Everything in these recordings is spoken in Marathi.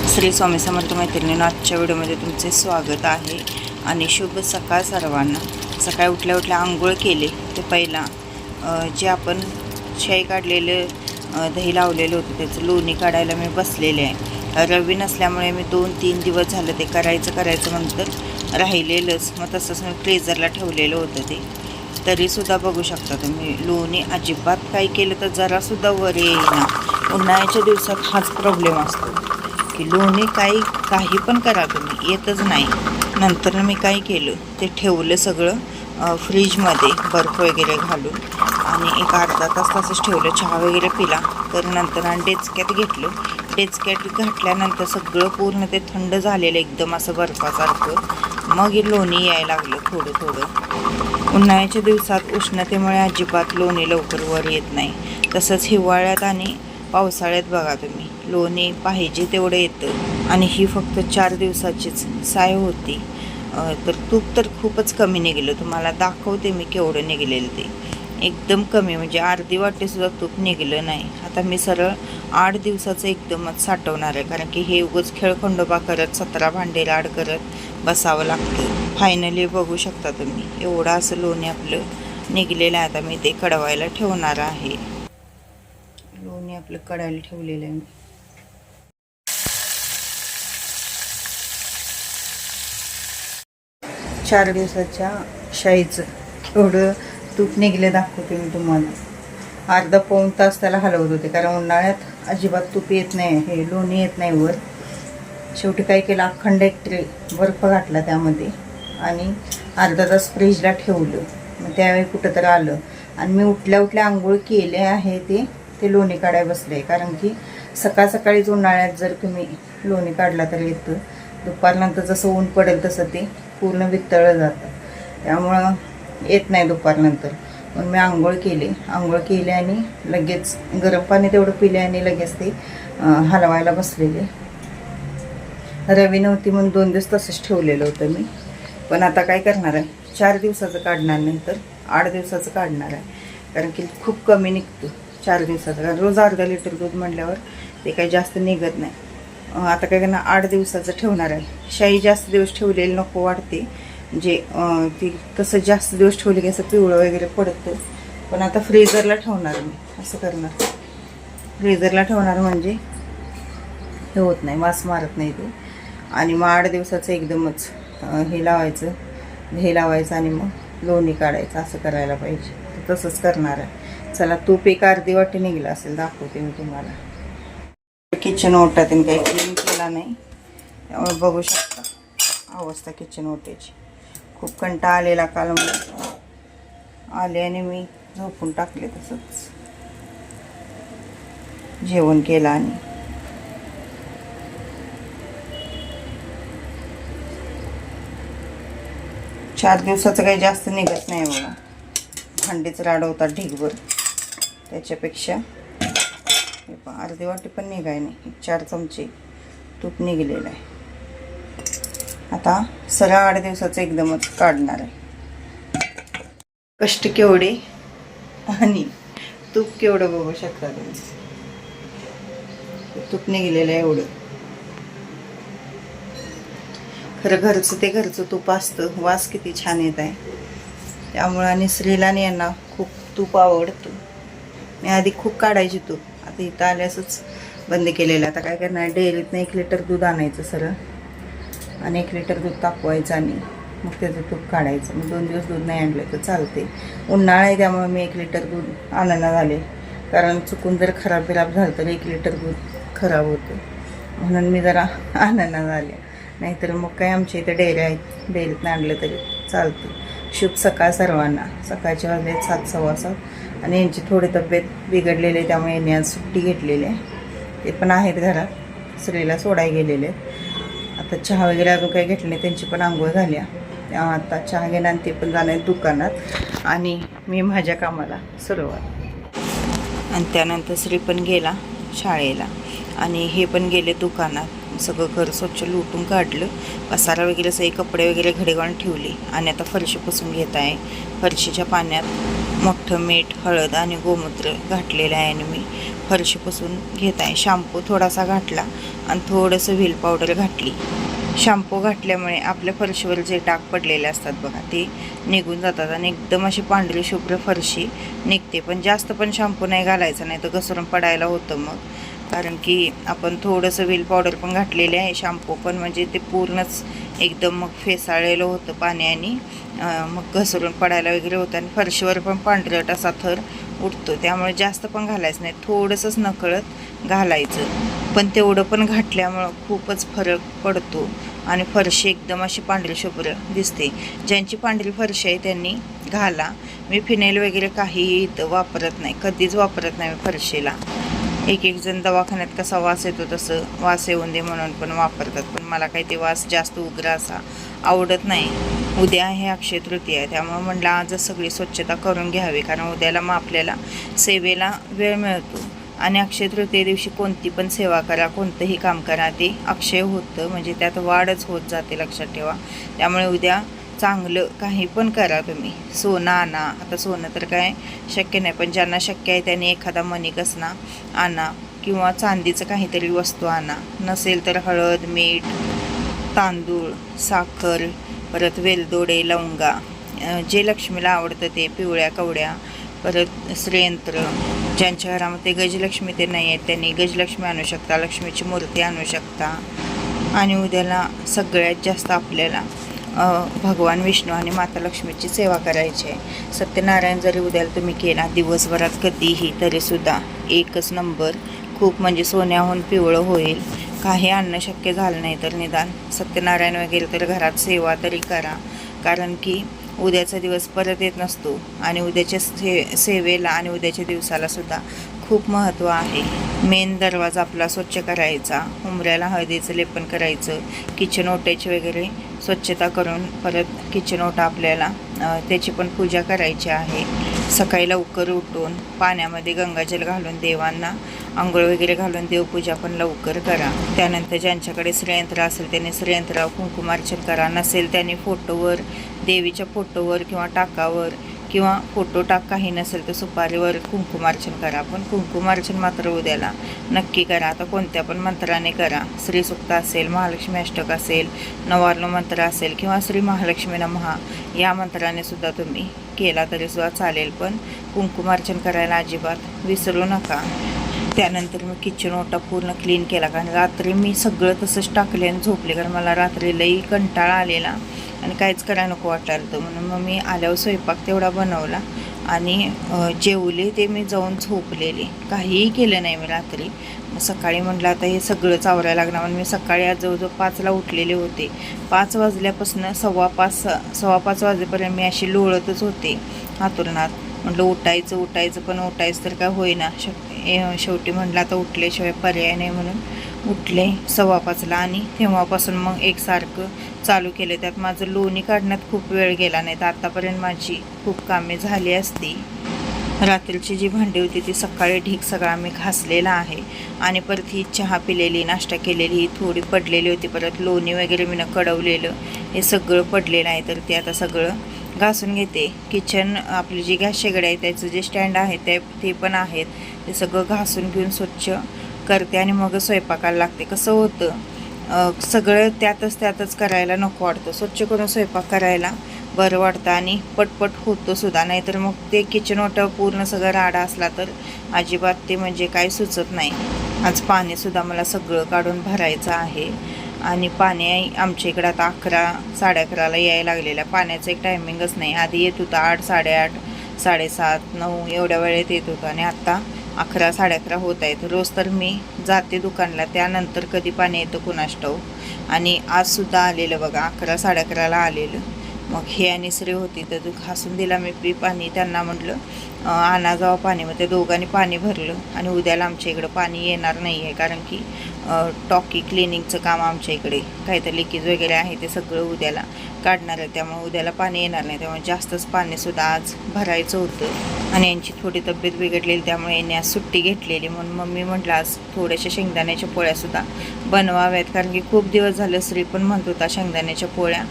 श्री स्वामी समर्थ मैत्रिणींनो, आजच्या व्हिडिओमध्ये तुमचे स्वागत आहे आणि शुभ सकाळ सर्वांना. सकाळी उठल्या उठल्या आंघोळ केले ते पहिला जे आपण शाई काढलेले दही लावलेलं होतं त्याचं लोणी काढायला मी बसलेले आहे. रवी नसल्यामुळे मी 2-3 दिवस झालं ते करायचं नंतर राहिलेलंच. मग तसंच मी फ्रीजरला ठेवलेलं होतं ते. तरीसुद्धा बघू शकता तुम्ही लोणी अजिबात काही केलं तर जरासुद्धा वर येईना. उन्हाळ्याच्या दिवसात हाच प्रॉब्लेम असतो की लोणी काही पण करा तुम्ही येतच नाही. नंतर मी काय केलं ते ठेवलं सगळं फ्रीजमध्ये बर्फ वगैरे घालून आणि एक अर्धा तास तसंच ठेवलं. चहा वगैरे पिला तर नंतर आणि डेचक्यात घेतलं. डेचक्यात घातल्यानंतर सगळं पूर्ण ते थंड झालेलं एकदम असं बर्फासारखं. मग हे लोणी यायला लागलं थोडं थोडं. उन्हाळ्याच्या दिवसात उष्णतेमुळे अजिबात लोणी लवकर वर येत नाही. तसंच हिवाळ्यात आणि पावसाळ्यात बघा तुम्ही लोणी पाहिजे तेवढं येतं. आणि ही फक्त 4 दिवसाचीच साय होती. तर तूप तर खूपच कमी निघालं. तुम्हाला दाखवते मी केवढं निघालेलं ते. एकदम कमी म्हणजे अर्धी वाटीसुद्धा तूप निघालं नाही. आता मी सरळ 8 दिवसाचं एकदमच साठवणार आहे, कारण की हे उगाच खेळखंडोबा करत 17 भांडे लाड करत बसावं लागतं. फायनली बघू शकता तुम्ही एवढं असं लोणी आपलं निघलेलं आहे. आता मी ते कडवायला ठेवणार आहे. लोणी आपलं कडायला ठेवलेलं आहे मी. चार दिवसाच्या शाईचं एवढं तूप निघले दाखवते मी तुम्हाला. अर्धा पाऊण तास त्याला हलवत होते, कारण उन्हाळ्यात अजिबात तूप येत नाही, हे लोणी येत नाही वर. शेवटी काय केलं, अखंड एक ट्रे बर्फ घातला त्यामध्ये आणि अर्धा तास फ्रीजला ठेवलं. मग त्यावेळी कुठं तर आलं आणि मी उठल्या उठल्या आंघोळ केले आहे ते लोणी काढाय बसले. कारण की सकाळीच उन्हाळ्यात जर तुम्ही लोणी काढला तर येतं. दुपारनंतर जसं ऊन पडेल तसं ते पूर्ण वितळलं जातं, त्यामुळं येत नाही दुपारनंतर. म्हणून मी आंघोळ केले आणि लगेच गरम पाणी तेवढं पिले आणि लगेच ते हलवायला बसलेले. रवी नव्हती म्हणून 2 दिवस तसंच ठेवलेलं होतं मी. पण आता काय करणार आहे, 4 दिवसाचं काढणार, नंतर 8 दिवसाचं काढणार आहे. कारण की खूप कमी निघतं 4 दिवसाचं. कारण रोज अर्धा लिटर दूध म्हटल्यावर ते काही जास्त निघत नाही. आता काय करणार, 8 दिवसाचं ठेवणार आहे. शाई जास्त दिवस ठेवलेली नको वाटते, म्हणजे ती कसं जास्त दिवस ठेवली की असं पिवळं वगैरे पडतं. पण आता फ्रीजरला ठेवणार मी. असं करणार, फ्रीजरला ठेवणार म्हणजे हे होत नाही, वास मारत नाही ते. आणि मग 8 दिवसाचं एकदमच हे लावायचं आणि मग लोणी काढायचं. असं करायला पाहिजे. तर तसंच करणार आहे. चला, तूप एक अर्धी वाटी निघलं असेल दाखवते मी तुम्हाला. किचन ओटातून काही क्लीन केला नाही, त्यामुळे बघू शकता अवस्था किचन ओट्याची. खूप कंटाळा आलेला काल मला. आले आणि मी झोपून टाकले. तसंच जेवण केलं आणि 4 दिवसाचं काही जास्त निघत नाही बघा. भांडीच राडवतात ढिगभर. त्याच्यापेक्षा अर्धी वाटी पण निघाय नाही, 4 चमचे तूप निघलेलं आहे. आता सरळ 8 दिवसाचं एकदमच काढणार आहे. कष्ट केवढे आणि तूप केवढं बघू शकता तुम्ही. तूप निघलेलं आहे एवढं. खरं घरचं तूप असतं. वास किती छान येत आहे. त्यामुळं आणि श्रीला आणि यांना खूप तूप आवडतं. मी आधी खूप काढायची तूप, आता इथं आल्यासच बंद केलेलं. आता काय करणार, डेअरीतनं 1 लिटर दूध आणायचं सरळ आणि 1 लिटर दूध तापवायचं आणि मग त्याचं तूप काढायचं. मग 2 दिवस दूध नाही आणलं तर चालते. उन्हाळा आहे त्यामुळे मी 1 लिटर दूध आणायला झाले, कारण चुकून जर खराब झालं तर 1 लिटर दूध खराब होतं. म्हणून मी जरा आणायला झाले. नाहीतर मग काय आमच्या इथं डेअरी आहेत, डेअरीतनं आणलं तरी चालतं. शुभ सकाळ सर्वांना. सकाळचे वाजले 7:15 आणि यांची थोडी तब्येत बिघडलेली आहे, त्यामुळे यांनी आज सुट्टी घेतलेली आहे. ते पण आहेत घरात, स्त्रीला सोडाय गेलेले. आता चहा वगैरे अजून काही घेतले नाही. त्यांची पण आंघोळ झाल्या. आता चहा घेणार आणि ते पण जाणार दुकानात आणि मी माझ्या कामाला सुरुवात. आणि त्यानंतर श्री पण गेला शाळेला आणि हे पण गेले दुकानात. सगळं घर स्वच्छ लुटून काढलं, पसारा वगैरे सगळे कपडे वगैरे घडी घालून ठेवली आणि आता फरशी पुसून घेत आहे. फरशीच्या पाण्यात मोठं मीठ, हळद आणि गोमूत्र घातलेलं आहे आणि मी फरशी पुसून घेत आहे. शॅम्पू थोडासा घातला आणि थोडंसं व्हील पावडर घातली. शॅम्पू घातल्यामुळे आपल्या फरशीवर जे डाग पडलेले असतात बघा ते निघून जातात आणि एकदम अशी पांढरी शुभ्र फरशी निघते. पण जास्त पण शॅम्पू नाही घालायचा, नाही तर घसरून पडायला होतं मग. कारण की आपण थोडंसं व्हील पावडर पण घातलेले आहे, शॅम्पू पण म्हणजे ते पूर्णच एकदम मग फेसाळलेलं होतं पाण्याने, मग घसरून पडायला वगैरे होतं आणि फरशीवर पण पांढरट असा थर उठतो. त्यामुळे जास्त पण घालायचं नाही, थोडंसंच नकळत घालायचं. पण तेवढं पण घातल्यामुळं खूपच फरक पडतो आणि फरशी एकदम अशी पांढरी शुभ्र दिसते. ज्यांची पांढरी फरशी आहे त्यांनी घाला. मी फिनाईल वगैरे काही इथं वापरत नाही, कधीच वापरत नाही मी फरशीला. एक जण दवाखान्यात कसा वास येतो तसं वास येऊन दे म्हणून पण वापरतात, पण मला काही ते वास जास्त उग्र असा आवडत नाही. उद्या आहे अक्षय तृतीया आहे, त्यामुळे म्हटलं आजच सगळी स्वच्छता करून घ्यावी, कारण उद्याला मग आपल्याला सेवेला वेळ मिळतो. आणि अक्षय तृतीये दिवशी कोणती पण सेवा करा, कोणतंही काम करा, ते अक्षय होतं, म्हणजे त्यात वाढच होत जाते, लक्षात ठेवा. त्यामुळे उद्या चांगलं काही पण करा तुम्ही. सोनं आणा, आता सोनं तर काय शक्य नाही, पण ज्यांना शक्य आहे त्यांनी एखादा मणिकसना आणा किंवा चांदीचं काहीतरी वस्तू आणा. नसेल तर हळद, मीठ, तांदूळ, साखर, परत वेलदोडे, लवंगा, जे लक्ष्मीला आवडतं ते, पिवळ्या कवड्या, परत श्रीयंत्र. ज्यांच्या घरामध्ये गजलक्ष्मी ते नाही आहेत त्यांनी गजलक्ष्मी आणू शकता, लक्ष्मीची मूर्ती आणू शकता. आणि उद्याला सगळ्यात जास्त आपल्याला भगवान विष्णू आणि माता लक्ष्मीची सेवा करायची आहे. सत्यनारायण जरी उद्याला तुम्ही केला दिवसभरात कधीही, तरीसुद्धा एकच नंबर, खूप म्हणजे सोन्याहून पिवळं होईल. काही आणणं शक्य झालं नाही तर निदान सत्यनारायण वगैरे तर घरात सेवा तरी करा, कारण की उद्याचा दिवस परत येत नसतो आणि उद्याच्या सेवेला आणि उद्याच्या दिवसाला सुद्धा खूप महत्त्व आहे. मेन दरवाजा आपला स्वच्छ करायचा, उंबऱ्याला हळदीचं लेपन करायचं, किचन ओट्याची वगैरे स्वच्छता करून परत किचन ओटा आपल्याला त्याची पण पूजा करायची आहे. सकाळी लवकर उठून पाण्यामध्ये गंगाजल घालून देवांना आंघोळ वगैरे घालून देवपूजा पण लवकर करा. त्यानंतर ज्यांच्याकडे श्रीयंत्र असेल त्यांनी श्रीयंत्रावर कुंकुमार्चन करा. नसेल त्यांनी फोटोवर, देवीच्या फोटोवर किंवा टाकावर, किंवा फोटो टाक काही नसेल तर सुपारीवर कुंकुमार्चन करा. पण कुंकुमार्चन मात्र उद्याला नक्की करा. आता कोणत्या पण मंत्राने करा, श्रीसुक्त असेल, महालक्ष्मी अष्टक असेल, नवार्णव मंत्र असेल किंवा श्री महालक्ष्मी नमः या मंत्राने सुद्धा तुम्ही केला तरीसुद्धा चालेल, पण कुंकुमार्चन करायला अजिबात विसरू नका. त्यानंतर मी किचन ओटा पूर्ण क्लीन केला, कारण रात्री मी सगळं तसंच टाकले आणि झोपले, कारण मला रात्री लई कंटाळा आलेला आणि काहीच करायला नको वाटायला होतं. म्हणून मग मी आल्यावर स्वयंपाक तेवढा बनवला आणि जेवले, ते मी जाऊन झोपलेले, काहीही केलं नाही मी रात्री. मग सकाळी म्हटलं आता हे सगळंच आवरायला लागणार, म्हणून मी सकाळी आज जवळजवळ 5ला उठलेले होते. 5 वाजल्यापासून 5:15 वाजेपर्यंत मी अशी लोळतच होते हातुरणात. म्हटलं उठायचं पण उठायचं तर काय होईना. शेवटी म्हटलं आता उठल्याशिवाय पर्याय नाही, म्हणून उठले 5:15ला आणि तेव्हापासून मग एकसारखं चालू केलं. त्यात माझं लोणी काढण्यात खूप वेळ गेला, नाही तर आत्तापर्यंत माझी खूप कामे झाली असती. रात्रीची जी भांडी होती ती सकाळी ढीक सगळा मी घासलेला आहे आणि परत ही चहा पिलेली, नाश्ता केलेली ही थोडी पडलेली होती. परत लोणी वगैरे मी कडवलेलं हे सगळं पडलेलं आहे, तर ते आता सगळं घासून घेते. किचन आपली जी गॅस शेगडी आहे त्याचं जे स्टँड आहे ते पण आहेत, ते सगळं घासून घेऊन स्वच्छ करते आणि मग स्वयंपाकाला लागते. कसं होतं सगळं त्यातच करायला नको वाटतं, स्वच्छ करून स्वयंपाक करायला बरं वाटतं आणि पटपट होतं सुद्धा. नाहीतर मग ते किचन ओट्यावर पूर्ण सगळं राडा असला तर अजिबात ते म्हणजे काय सुचत नाही. आज पाणीसुद्धा मला सगळं काढून भरायचं आहे आणि पाणी आमच्या इकडं आता 11-11:30ला यायला लागलेलं आहे. पाण्याचं एक टायमिंगच नाही. आधी येत होतं 8, 8:30, 7:30, 9 एवढ्या वेळेत येत होतं आणि आत्ता 11-11:30 होत आहेत. रोज तर मी जाते दुकानला, त्यानंतर कधी पाणी येतं कुणास ठाऊक. आणि आजसुद्धा आलेलं बघा, 11-11:30ला आलेलं. मग हे आणि श्री होती तर घासून दिला मी पाणी. त्यांना म्हटलं आणा जावं पाणी, मग त्या दोघांनी पाणी भरलं. आणि उद्याला आमच्या इकडं पाणी येणार नाही आहे, कारण की टॉकी क्लिनिंगचं काम आमच्या इकडे काहीतरी लिकेज वगैरे आहे ते सगळं उद्याला काढणार आहे. त्यामुळे उद्याला पाणी येणार नाही, त्यामुळे जास्तच पाणीसुद्धा आज भरायचं होतं. आणि यांची थोडी तब्येत बिघडलेली, त्यामुळे यांनी आज सुट्टी घेतलेली. म्हणून मम्मी म्हटलं आज थोड्याशा शेंगदाण्याच्या पोळ्यासुद्धा बनवाव्यात, कारण की खूप दिवस झालं श्री पण म्हणत होता शेंगदाण्याच्या पोळ्या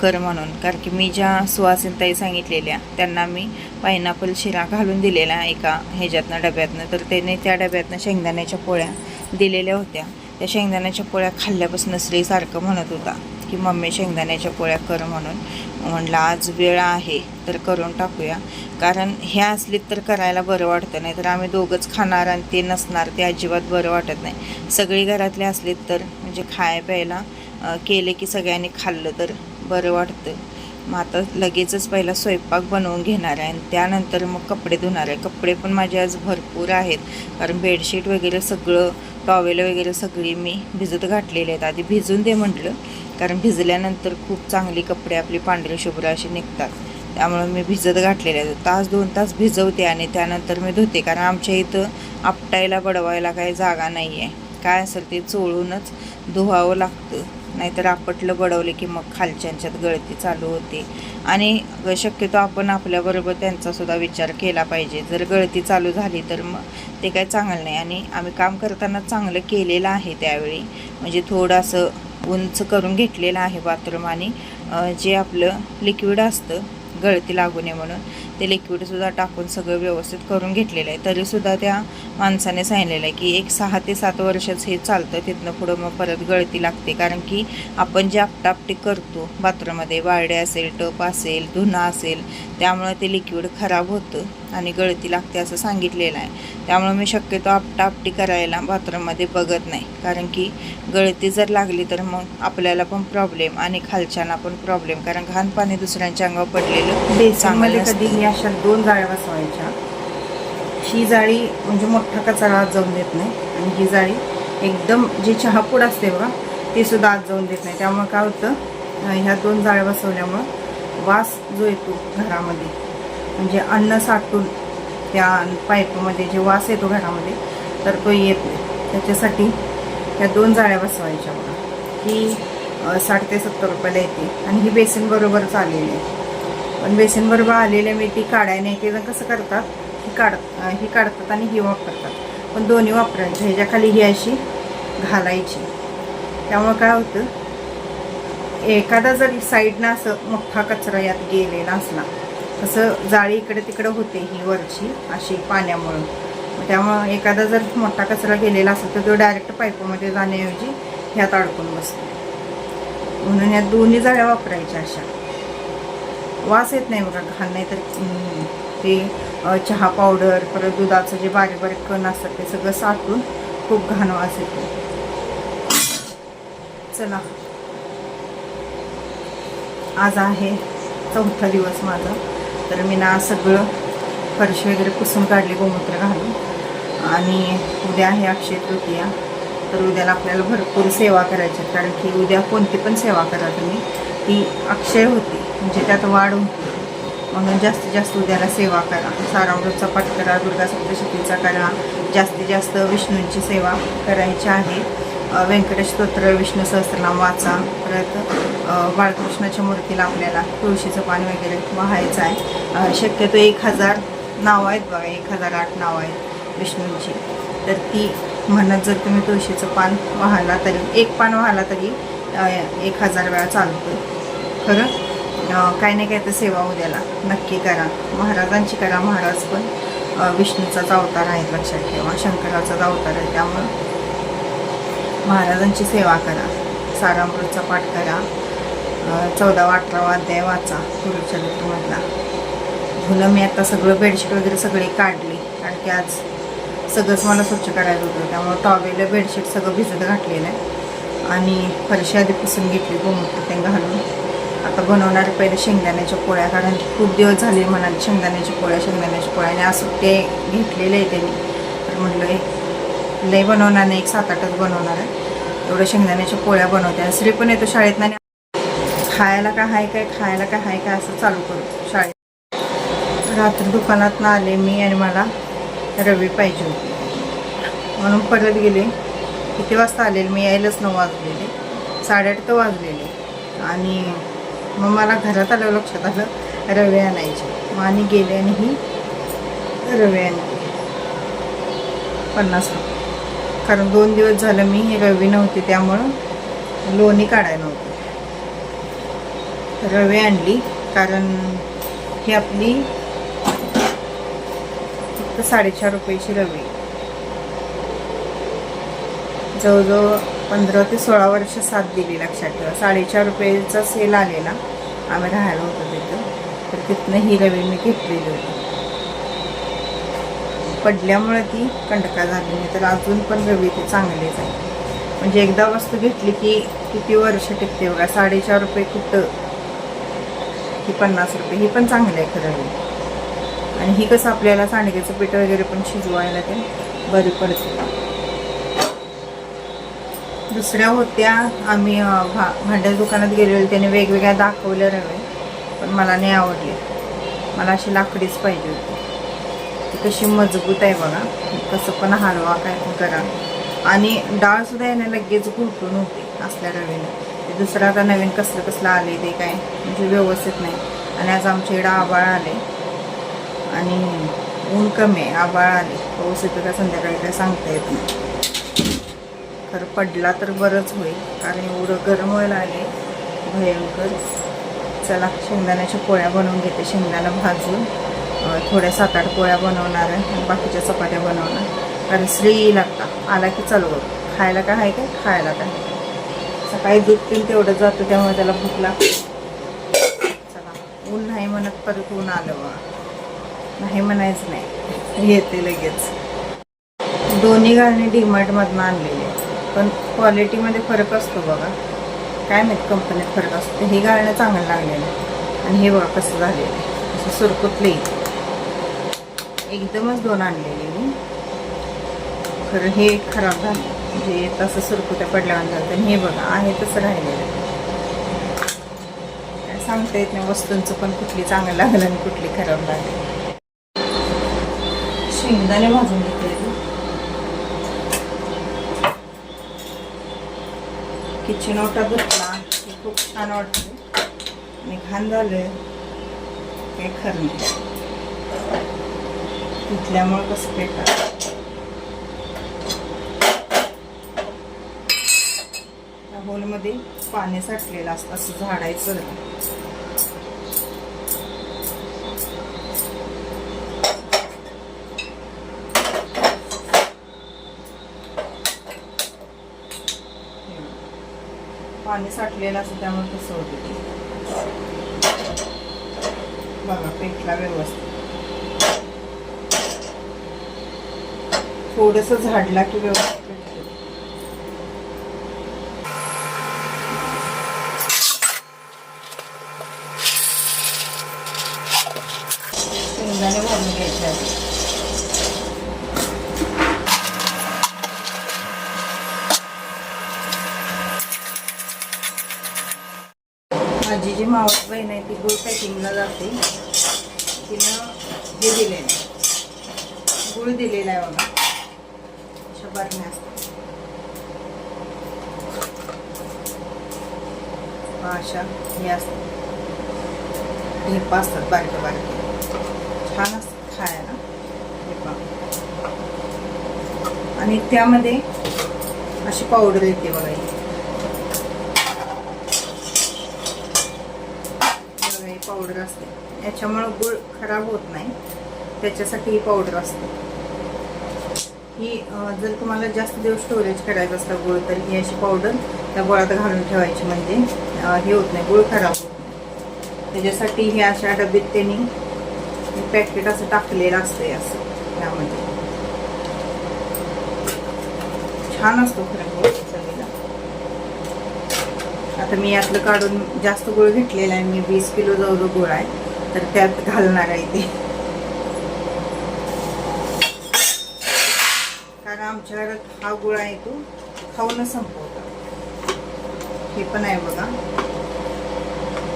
कर म्हणून. कारण की मी ज्या सुवासिनताई सांगितलेल्या त्यांना मी पायनॅपल शिरा घालून दिलेला एका ह्याच्यातनं डब्यातनं, तर त्याने त्या डब्यातनं शेंगदाण्याच्या पोळ्या दिलेल्या होत्या. त्या शेंगदाण्याच्या पोळ्या खाल्ल्यापासून श्री सारखं म्हणत होता की मम्मी शेंगदाण्याच्या पोळ्या कर म्हणून. म्हटलं आज वेळ आहे तर करून टाकूया, कारण ह्या असलीत तर करायला बरं वाटतं, नाही तर आम्ही दोघंच खाणार आणि ते नसणार, ते अजिबात बरं वाटत नाही. सगळी घरातले असलीत तर म्हणजे खाया प्यायला केले की सगळ्यांनी खाल्लं तर बरं वाटतं. मग आता लगेचच पहिला स्वयंपाक बनवून घेणार आहे आणि त्यानंतर मग कपडे धुणार आहे. कपडे पण माझे आज भरपूर आहेत, कारण बेडशीट वगैरे सगळं, टॉवेल वगैरे सगळी मी भिजत घातलेले आहेत. आधी भिजून दे म्हटलं, कारण भिजल्यानंतर खूप चांगली कपडे आपली पांढरी शुभ्र अशी निघतात. त्यामुळे मी भिजत घातलेले आहेत. तास 2 तास भिजवते आणि त्यानंतर मी धुते, कारण आमच्या इथं आपटायला बडवायला काही जागा नाही आहे. काय असेल ते चोळूनच धुवावं लागतं, नाहीतर आपटलं बडवले की मग खालच्यांच्यात गळती चालू होते. आणि शक्यतो आपण आपल्याबरोबर त्यांचासुद्धा विचार केला पाहिजे. जर गळती चालू झाली तर मग ते काय चांगलं नाही. आणि आम्ही काम करताना चांगलं केलेलं आहे त्यावेळी, म्हणजे थोडंसं उंच करून घेतलेलं आहे बाथरूम. आणि जे आपलं लिक्विड असतं गळती लागू नये म्हणून ते लिक्विडसुद्धा टाकून सगळं व्यवस्थित करून घेतलेलं आहे. तरीसुद्धा त्या माणसाने सांगितलेलं आहे की एक 6 ते 7 वर्षच हे चालतं, तिथनं पुढं मग परत गळती लागते. कारण की आपण जे आपटापटी करतो बाथरूममध्ये, बारडे असेल, टप असेल, धुणं असेल, त्यामुळे ते लिक्विड खराब होतं आणि गळती लागते असं सांगितलेलं आहे. त्यामुळे मी शक्यतो आपटापटी करायला बाथरूममध्ये बघत नाही, कारण की गळती जर लागली तर मग आपल्याला पण प्रॉब्लेम आणि खालच्यांना पण प्रॉब्लेम, कारण घाण पाणी दुसऱ्यांच्या अंगावर पडलेलं चांगलं. कधी मी अशा 2 जाळ्या बसवायच्या. ही जाळी म्हणजे मोठा कचरा आत जाऊन देत नाही, आणि ही जाळी एकदम जी चहापूड असते बघा ती सुद्धा आत जाऊन देत नाही. त्यामुळे काय होतं, ह्या 2 जाळ्या बसवल्यामुळं वास जो येतो घरामध्ये, म्हणजे अन्न साठून त्या पाईपमध्ये जे वास येतो घरामध्ये, तर तो येत नाही. त्याच्यासाठी ह्या 2 जाळ्या बसवायच्या बघा. ही 60 ते 70 रुपयाला येते, आणि ही बेसिन बरोबरच आलेली आहे. पण बेसिन बरोबर आलेले मी ती काढायला एक जण कसं करतात, ही काढतात आणि ही वापरतात. पण दोन्ही वापरायचं. ह्याच्या खाली ही अशी घालायची. त्यामुळं काय होतं, एखादा जर साईडनं असं मोठा कचरा यात गेलेला असला, तसं जाळी इकडे तिकडे होते ही वरची अशी पाण्यामुळं. त्यामुळं एखादा जर मोठा कचरा गेलेला असेल तर तो डायरेक्ट पाईपमध्ये जाण्याऐवजी ह्यात अडकून बसतो. म्हणून ह्या दोन्ही जाळ्या वापरायच्या. अशा वास येत नाही बघा घाण. नाही तर ते चहा पावडर, परत दुधाचं जे बारीक बारीक कण असतात ते सगळं साठून खूप घाण वास येतो. चला, आज आहे 4था दिवस माझा. तर मी ना सगळं फरशी वगैरे पुसून काढली गोमूत्र घालून. आणि उद्या आहे अक्षय तृतीया, तर उद्याला आपल्याला भरपूर सेवा करायची, कारण की उद्या कोणती पण सेवा करा तुम्ही ती अक्षय होती, म्हणजे त्यात वाढ होती. म्हणून जास्तीत जास्त उद्याला सेवा करा. सारामृतचा पाठ करा, दुर्गा सप्तशतीचा करा, जास्तीत जास्त विष्णूंची सेवा करायची आहे. व्यंकटेश स्तोत्र, विष्णू सहस्त्रनाम वाचा. परत बाळकृष्णाच्या मूर्तीला आपल्याला तुळशीचं पान वगैरे वाहायचं आहे. शक्यतो 1000 नावं आहेत बघा, 1008 नावं आहेत विष्णूंची. तर ती म्हणत जर तुम्ही तुळशीचं पान वाहला तरी, एक पान वाहला तरी 1000 वेळा चालतं. खरं काय नाही काय तर सेवा उद्याला नक्की करा. महाराजांची करा. महाराज पण विष्णूचाच अवतार आहेत, लक्षात ठेवा. शंकराचाच अवतार आहे. त्यामुळं महाराजांची सेवा करा. सारामृतचा पाठ करा. 14वा 18वा अध्याय वाचा गुरुचरित्रमधला. धुणं मी आता सगळं बेडशीट वगैरे सगळी काढली, कारण की आज सगळंच मला स्वच्छ करायचं होतं. त्यामुळे टॉवेल बेडशीट सगळं भिजत घातलेलं आहे. आणि फरशी आधी पुसून घेतली गोमूत्र ते घालून. आता बनवणारे पहिले शेंगदाण्याच्या पोळ्या, कारण खूप दिवस झाले म्हणाले शेंगदाण्याच्या पोळ्या. आणि आज सुट्टे घेतलेले आहे त्यांनी, तर म्हटलं लय बनवणार नाही, 7-8च बनवणार आहे. एवढं शेंगदाण्याच्या पोळ्या बनवते. आणि श्री पण येतो शाळेत, नाही खायला काय आहे काय, खायला काय आहे काय असं चालू करतो शाळेत. रात्री दुकानात आले मी, आणि मला रवी पाहिजे होती म्हणून परत गेले किती वाजता आलेले मी यायलाच 9 वाजलेले, 8:30 तर वाजलेले. आणि मग मला घरात आल्यावर लक्षात आलं रवे आणायचे. मग आणि गेले आणि ही रवे आणली 50 रुपये. कारण 2 दिवस झालं मी ही रवी नव्हती त्यामुळं लोणी काढायला नव्हतं. रवे आणली कारण ही आपली फक्त 4.5 रुपयाची रवी. जवळजवळ 15 ते 16 वर्ष साथ दिली. लक्षात ठेवा, 4.5 रुपयाचा सेल आलेला, आम्ही राहायला होतो तिथं. तर तिथनं ही रवी मी घेतलेली होती. पडल्यामुळे ती कंटका झाली, नाही तर अजून पण रवी ती चांगलीच आहे. म्हणजे एकदा वस्तू घेतली की किती वर्ष टिकते बघा. 4.5 रुपये कुठं, ही 50 रुपये. ही पण चांगली आहे खरं रवी. आणि ही कसं आपल्याला सांडग्याचं पीठ वगैरे पण शिजवायला ते बरी पडते. दुसऱ्या होत्या आम्ही भांड्या दुकानात गेलेलो, त्याने वेगवेगळ्या दाखवल्या रवे, पण मला नाही आवडले. मला अशी लाकडीच पाहिजे होती. ती कशी मजबूत आहे बघा, कसं पण हलवा काय पण करा. आणि डाळसुद्धा याने लगेच घुटून होते असल्या रवेने. ते दुसरं आता नवीन कसलं आले ते काय म्हणजे व्यवस्थित नाही. आणि आज आमच्या इकडं आभाळ आले आणि ऊन कमी आहे, आभाळ आले. पाऊस येतो का संध्याकाळी काय सांगता येत नाही. खरं पडला तर बरंच होईल, कारण एवढं गरम व्हायला आले भयंकर. चला शेंगदाण्याच्या पोळ्या बनवून घेते. शेंगदाणा भाजून थोड्या 7-8 पोळ्या बनवणार आहे आणि बाकीच्या चपात्या बनवणार. कारण श्री लागता आला की चालू बघ खायला काय आहे काय, खायला काय. सकाळी दूध पिऊन तेवढं जातं, त्यामुळे त्याला भूक लागते. चला ऊन नाही म्हणत परत ऊन आलं बघा. नाही म्हणायचं नाही, येते लगेच. दोन्ही गाळणी डीमार्टमधून आणलेले, पण क्वालिटीमध्ये फरक असतो बघा. काय माहीत कंपनीत फरक असतो. हे गाळणं चांगलं लागलेलं आणि हे बघा कसं झालेलं, असं सुरकुतले. एकदमच 2 आणलेले मी, खरं हे खराब झालं. म्हणजे तसं सुरकुत्या पडल्यावर झालं. आणि हे बघा आहे तसं राहिलेलं. काय सांगता येत नाही वस्तूंचं पण, कुठली चांगलं लागलं आणि कुठली खराब लागली. शेंगदाणे भाजून घेतले. किचन ओटा धुतला की खूप छान वाटतं आणि घाण झालं काही खरं नाही. धुतल्यामुळं कसं बेकार. त्या होलमध्ये पाणी साठलेलं असतं, असं झाडायचं. पाणी साठलेलं असतं त्यामुळे कसं होतं बघा. पेटला व्यवस्थित. थोडंसं झाडला की व्यवस्थित पेटतो. शेंगदाणे भाजून घ्यायचे आधी. माझी जी मावस बहीण आहे ती गुळ पॅकिंगला जाते. तिनं हे दिलेलं आहे, गुळ दिलेला आहे बघा. अशा बातम्या असतात, अशा हे असतात, ढेपा असतात बारके बारके, छान असतात खायला ढेपा. आणि त्यामध्ये अशी पावडर येते बघा. पावडर असते, याच्यामुळे गुळ खराब होत नाही, त्याच्यासाठी ही पावडर असते. ही जर तुम्हाला जास्त दिवस स्टोरेज करायचं असतं गुळ, तर ही अशी पावडर त्या गुळात घालून ठेवायची, म्हणजे हे होत नाही, गुळ खराब होत नाही. त्याच्यासाठी हे अशा डब्यात त्यांनी पॅकेट असं टाकलेलं असते. असं त्यामध्ये छान असतो खरं गुळ चवीला. आता मी यातलं काढून जास्त गुळ घेतलेला आहे मी. 20 किलो जवळ गुळ आहे, तर त्यात घालणार आहे ते. कारण आमच्या घरात हा गुळ आहे तो खाऊनच संपवतात. हे पण आहे बघा.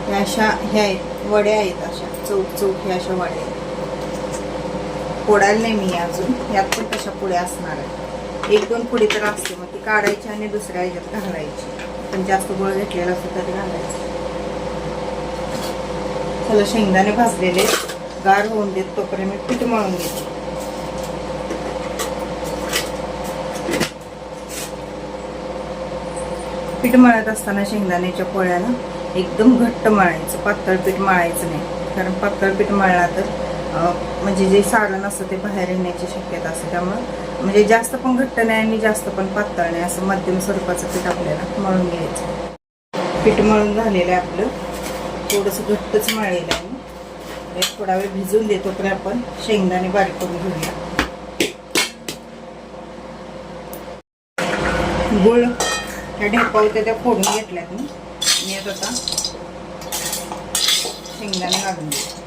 ह्या अशा ह्या आहेत वड्या आहेत, अशा चौक चौक ह्या अशा वड्या. फोडायला नाही मी अजून, यात पण तशा पुड्या असणार आहे. 1-2 पुडी तर असते, मग ती काढायची आणि दुसऱ्या ह्याच्यात घालायची. पण जास्त गोळ घेतलेला असतो तरी घालायचं. चला शेंगदाणे भाजलेले गार होऊन देत तोपर्यंत मी पीठ मळून घेते. पीठ मळत असताना शेंगदाण्याच्या पोळ्यानं एकदम घट्ट मळायचं, पातळ पीठ मळायचं नाही. कारण पातळ पीठ मळला तर म्हणजे जे सारण असतं ते बाहेर येण्याची शक्यता असते. त्यामुळं म्हणजे जास्त पण घट्ट नाही आणि जास्त पण पातळ नाही, असं मध्यम स्वरूपाचं पीठ आपल्याला मळून घ्यायचं. पीठ मळून झालेलं आहे आपलं, थोडंसं घट्टच मळलेलं आहे. थोडा वेळ भिजून देतो तर आपण शेंगदाणे बारीक करून घेऊया. गुळ ह्या ढेपा होत्या त्या फोडून घेतल्यात मी आता शेंगदाणे घालून देतो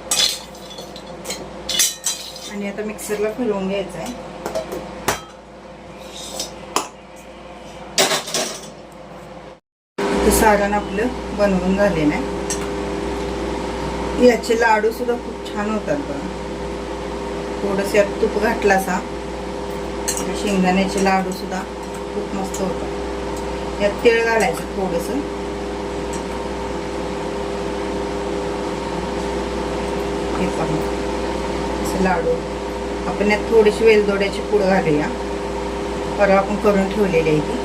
आणि आता मिक्सरला फिरवून घ्यायचं आहे. सारण आपलं बनवून झालेलं आहे. याचे लाडू सुद्धा खूप छान होतात बघा. थोडंसं यात तूप घातला असा शेंगदाण्याचे लाडू सुद्धा खूप मस्त होतात. यात तेल घालायचं थोडंसं. हे पहा असं लाडू. आपण यात थोडीशी वेलदोड्याची पूड घालूया, परवा आपण करून ठेवलेली आहे ती.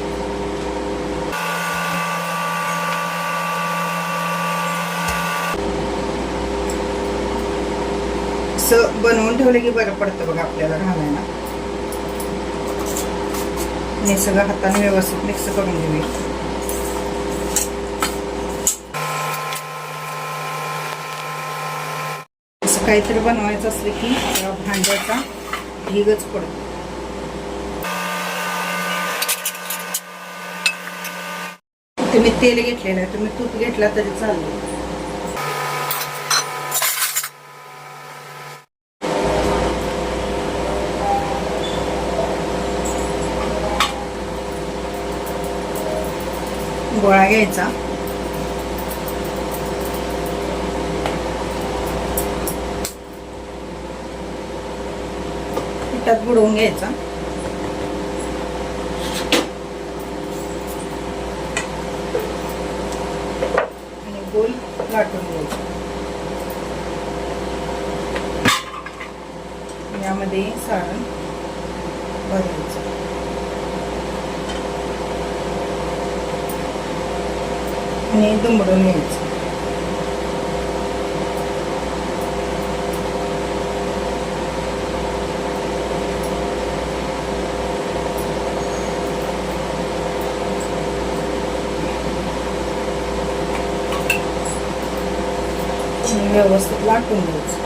असं बनवून ठेवलं की बरं पडतं बघा आपल्याला घालायला. हे सगळं हाताने व्यवस्थित मिक्स करून घेऊया. असं काहीतरी बनवायचं असलं की भांड्याचा ढीगच पडतो. तुम्ही तेल घेतलेलं आहे, तुम्ही तूप घेतला तरी चालेल. गोळा घ्यायचा, पिठात बुडवून घ्यायचा आणि गोल लाटून घ्यायचा. यामध्ये सारण भरायचं आणि दुमडून घ्यायचं. व्यवस्थित लाटून घ्यायचं.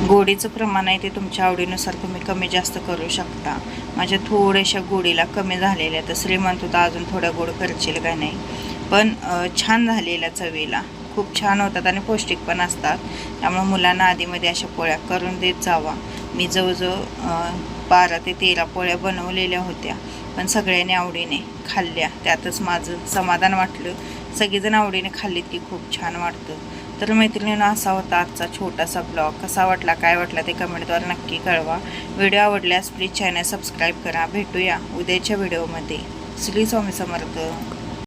गोडीचं प्रमाण आहे ते तुमच्या आवडीनुसार तुम्ही कमी जास्त करू शकता. माझ्या थोड्याशा गोडीला कमी झालेल्या, तर श्रीमंत होता अजून थोड्या गोड करशील काय नाही, पण छान झालेल्या चवीला खूप छान होतात आणि पौष्टिक पण असतात. त्यामुळे मुलांना आधीमध्ये अशा पोळ्या करून देत जावा. मी जवळजवळ 12 ते 13 पोळ्या बनवलेल्या होत्या, पण सगळ्यांनी आवडीने खाल्ल्या. त्यातच माझं समाधान वाटलं. सगळेजण आवडीने खाल्लीत की खूप छान वाटतं. तर मैत्रिणींनो, असा होता आजचा छोटासा ब्लॉग. कसा वाटला, काय वाटला ते कमेंटद्वारे नक्की कळवा. व्हिडिओ आवडल्यास प्लीज चॅनल सबस्क्राईब करा. भेटूया उद्याच्या व्हिडिओमध्ये. श्री स्वामी समर्थ.